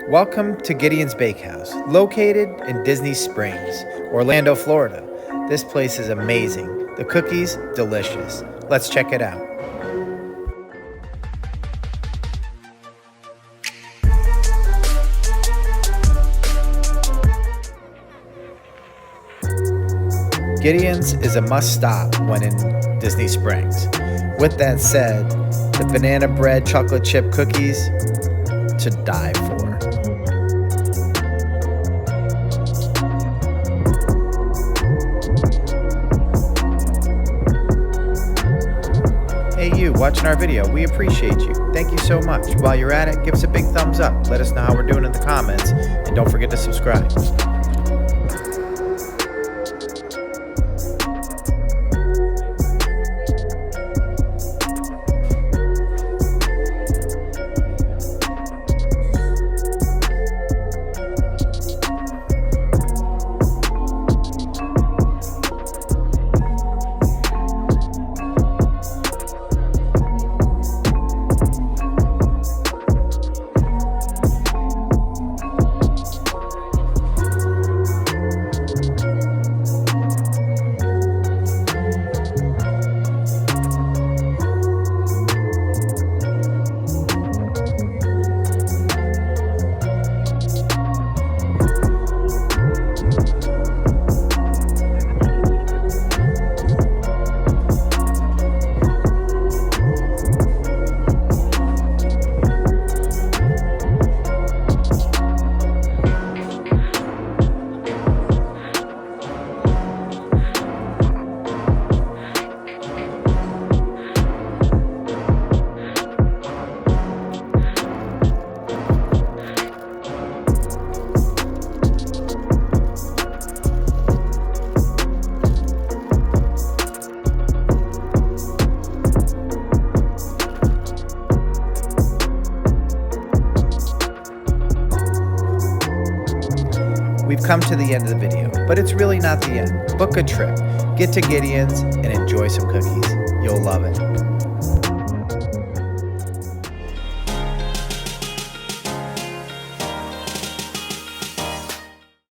Welcome to Gideons Bakehouse, located in Disney Springs, Orlando, Florida. This place is amazing. The cookies, delicious. Let's check it out. Gideons is a must-stop when in Disney Springs. With that said, the banana bread chocolate chip cookies, to die for. Hey you, watching our video, we appreciate you. Thank you so much. While you're at it, give us a big thumbs up. Let us know how we're doing in the comments, and don't forget to subscribe. We've come to the end of the video, but it's really not the end. Book a trip, get to Gideons, and enjoy some cookies. You'll love it.